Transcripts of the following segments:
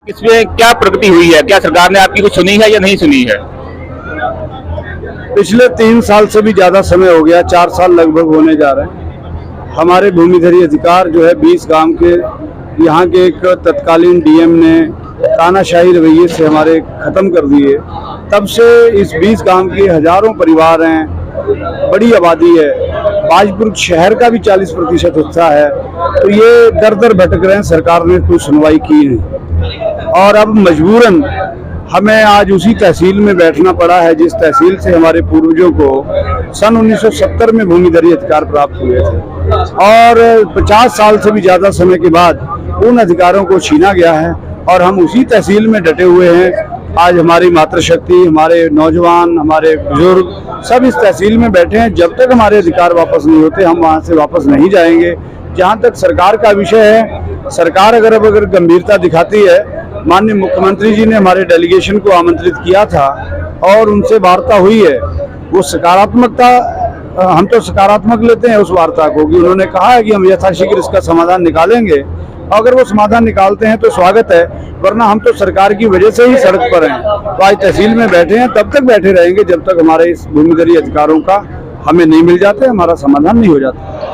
इसमें क्या प्रगति हुई है? क्या सरकार ने आपकी कुछ सुनी है या नहीं सुनी है? पिछले 3 साल से भी ज्यादा समय हो गया, 4 साल लगभग होने जा रहे हैं। हमारे भूमिधरी अधिकार जो है 20 गांव के, यहाँ के एक तत्कालीन डीएम ने तानाशाही रवैये से हमारे खत्म कर दिए। तब से इस 20 गांव के हजारों परिवार हैं, बड़ी आबादी है। बाजपुर शहर का भी 40% हिस्सा है। तो ये दर दर भटक रहे हैं, सरकार ने कोई सुनवाई की नहीं और अब मजबूरन हमें आज उसी तहसील में बैठना पड़ा है जिस तहसील से हमारे पूर्वजों को सन 1970 में भूमिधरी अधिकार प्राप्त हुए थे और 50 साल से भी ज्यादा समय के बाद उन अधिकारों को छीना गया है और हम उसी तहसील में डटे हुए हैं। आज हमारी मातृशक्ति, हमारे नौजवान, हमारे बुजुर्ग सब इस तहसील में बैठे हैं। जब तक हमारे अधिकार वापस नहीं होते हम वहाँ से वापस नहीं जाएंगे। जहाँ तक सरकार का विषय है, सरकार अगर गंभीरता दिखाती है, माननीय मुख्यमंत्री जी ने हमारे डेलीगेशन को आमंत्रित किया था और उनसे वार्ता हुई है। वो सकारात्मकता, हम तो सकारात्मक लेते हैं उस वार्ता को कि उन्होंने कहा है कि हम यथाशीघ्र इसका समाधान निकालेंगे। अगर वो समाधान निकालते हैं तो स्वागत है, वरना हम तो सरकार की वजह से ही सड़क पर हैं। तो आज तहसील में बैठे हैं, तब तक बैठे रहेंगे जब तक हमारे इस भूमिधरी अधिकारों का हमें नहीं मिल जाते, हमारा समाधान नहीं हो जाता।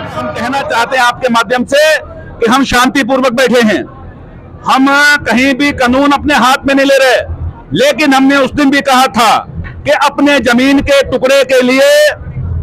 हम कहना चाहते हैं आपके माध्यम से कि हम शांतिपूर्वक बैठे हैं। हम कहीं भी कानून अपने हाथ में नहीं ले रहे, लेकिन हमने उस दिन भी कहा था कि अपने जमीन के टुकड़े के लिए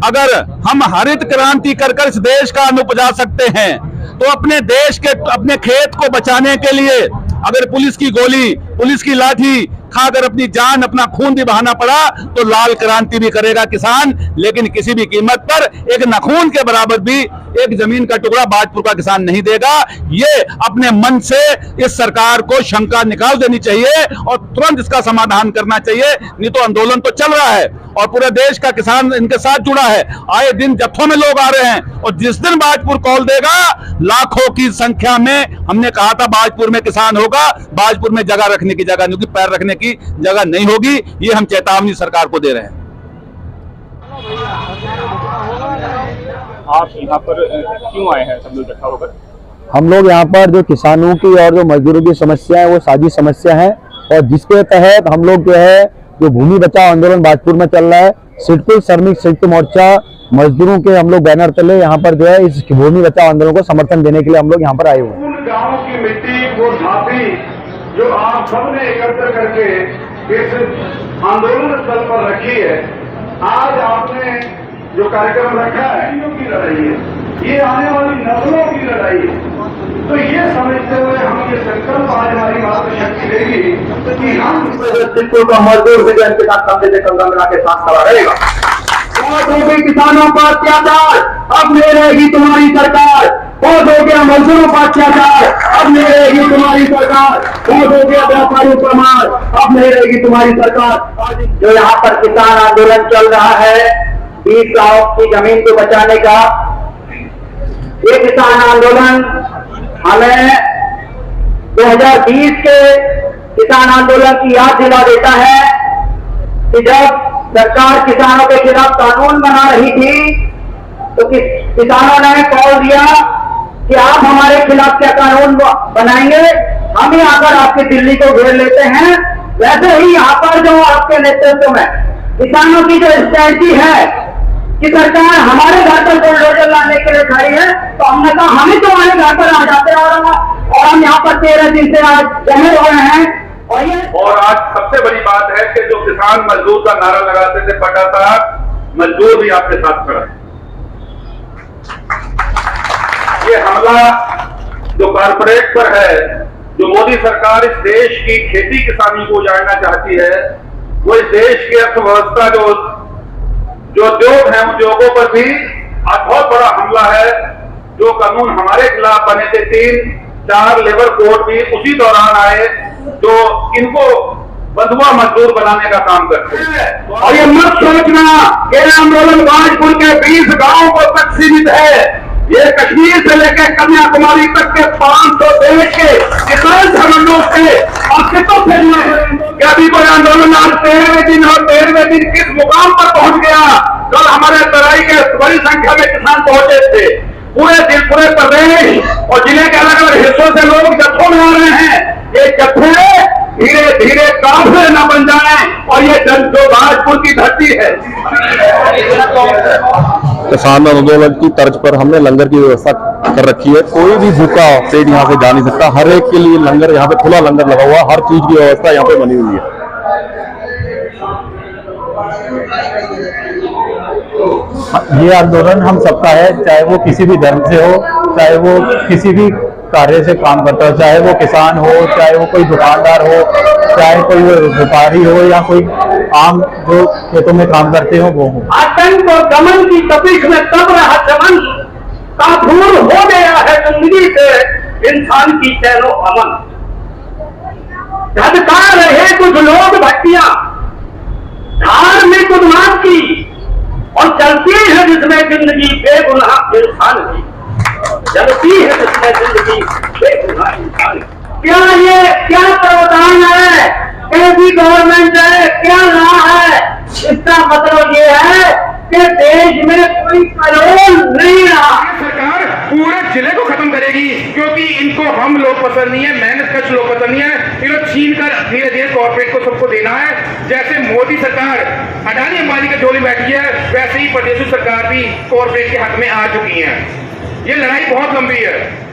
अगर हम हरित क्रांति कर इस देश का अन्न उपजा सकते हैं तो अपने देश के, अपने खेत को बचाने के लिए अगर पुलिस की गोली, पुलिस की लाठी खाकर अपनी जान, अपना खून भी बहाना पड़ा तो लाल क्रांति भी करेगा किसान, लेकिन किसी भी कीमत पर एक नखून के बराबर भी एक जमीन का टुकड़ा बाजपुर का किसान नहीं देगा। ये अपने मन से इस सरकार को शंका निकाल देनी चाहिए और तुरंत इसका समाधान करना चाहिए। नहीं तो आंदोलन तो चल रहा है और पूरे देश का किसान इनके साथ जुड़ा है। आए दिन जत्थों में लोग आ रहे हैं और जिस दिन बाजपुर कॉल देगा लाखों की संख्या में, हमने कहा था बाजपुर में किसान होगा, बाजपुर में जगह रखने की जगह नहीं होगी, पैर रखने की जगह नहीं होगी। ये हम चेतावनी सरकार को दे रहे हैं। आप यहाँ पर क्यों आए हैं सब लोग इकट्ठा होकर? हम लोग यहाँ पर जो किसानों की और जो मजदूरों की समस्या है वो साझी समस्या है और जिसके तहत हम लोग जो है जो भूमि बचाओ आंदोलन बाजपुर में चल रहा है, सिडकुल श्रमिक संयुक्त मोर्चा मजदूरों के हम लोग बैनर तले यहाँ पर जो है इस भूमि बचाओ आंदोलन को समर्थन देने के लिए हम लोग यहाँ पर आए हुए हैं। उन गाँव की मिट्टी वो झांसी जो आप सबने एकत्र करके इस आंदोलन स्थल पर रखी है, आज आपने जो कार्यक्रम रखा है की लड़ाई है, ये आने वाली नस्लों की लड़ाई है। तो ये समझते हुए हम ये संकल्प आज हमारी मातृशक्ति देगी कि हम का मजदूर विजन के साथ कंधे से कंधा मिला के साथ खड़ा रहेगा। किसानों पर अत्याचार अब नहीं रहेगी तुम्हारी सरकार, बहुत हो गया मजदूरों पर अत्याचार अब नहीं रहेगी तुम्हारी सरकार, बहुत हो गया व्यापारियों पर मार अब नहीं रहेगी तुम्हारी सरकार। जो यहाँ पर किसान आंदोलन चल रहा है 20 गांव की जमीन को बचाने का, ये किसान आंदोलन हमें 2020 के किसान आंदोलन की याद दिला देता है कि जब सरकार किसानों के खिलाफ कानून बना रही थी तो किसानों ने कॉल दिया कि आप हमारे खिलाफ क्या कानून बनाएंगे, हम ही आकर आपकी दिल्ली को घेर लेते हैं। वैसे ही यहाँ पर जो आपके नेतृत्व में किसानों की जो स्ट्रैटेजी है कि सरकार हमारे घर पर बुलडोजर लाने के लिए खड़ी है, तो हमने कहा हम ही तुम्हारे घर पर आ जाते हैं और हम यहाँ पर 13 दिन से आज जमे हुए हैं। और आज सबसे बड़ी बात है कि जो किसान मजदूर का नारा लगाते थे पटा साहब, मजदूर भी आपके साथ खड़ा है। ये हमला जो कॉर्पोरेट पर है, जो मोदी सरकार इस देश की खेती किसानी को उजाड़ना चाहती है, वो इस देश की अर्थव्यवस्था जो उद्योग है उद्योगों पर भी बहुत बड़ा हमला है। जो कानून हमारे खिलाफ बने थे 3-4 लेबर कोड भी उसी दौरान आए जो इनको बंधुआ मजदूर बनाने का काम करते हैं। और ये मत सोचना कि आंदोलन बाजपुर के 20 गांवों को तक सीमित है, ये कश्मीर से लेकर कन्याकुमारी तक के 500 देश के किसान धर्मों से और कितों से जुड़े हैं कि अभी कोई आंदोलन आज 13वें दिन और 13वें दिन किस मुकाम पर पहुंच गया। कल हमारे तराई के बड़ी संख्या में किसान पहुंचे थे, पूरे प्रदेश और जिले के अलग अलग हिस्सों से लोग जत्थों में आ रहे हैं। ये जत्थे धीरे धीरे काफिले न बन जाए और ये जो भाजपुर की धरती है। किसान आंदोलन की तर्ज पर हमने लंगर की व्यवस्था कर रखी है। कोई भी भूखा पेट यहाँ से जा नहीं सकता, हर एक के लिए लंगर, यहाँ पे खुला लंगर लगा हुआ, हर चीज की व्यवस्था यहाँ पे बनी हुई है। ये आंदोलन हम सबका है, चाहे वो किसी भी धर्म से हो, चाहे वो किसी भी कार्य से काम करता हो, चाहे वो किसान हो, चाहे वो कोई दुकानदार हो, चाहे कोई व्यापारी हो या कोई आम जो खेतों में काम करते हो वो हो। आतंक और दमन की तपिश में तब रहा चमन, काफूर हो गया है जिंदगी से इंसान की चैनो अमन। धधका रहे कुछ लोग भट्टियां धार्मिक उन्माद की और चलती है जिसमें जिंदगी बेगुनाह इंसान की, चलती है जिसमें जिंदगी बेगुनाह इंसान की। क्या प्रावधान है, कैसी गवर्नमेंट है, क्या लॉ है? इसका मतलब ये है कि देश में कोई कानून नहीं रहा। सरकार पूरे जिले को खत्म करेगी क्योंकि इनको हम लोग पसंद नहीं है, मेहनत कश लोग पसंद नहीं है। इन्होंने छीन कर धीरे धीरे कॉर्पोरेट को सबको देना है। जैसे मोदी सरकार अडानी अंबानी के झोले बैठी है, वैसे ही प्रदेश सरकार भी कॉर्पोरेट के हक में आ चुकी है। ये लड़ाई बहुत लंबी है।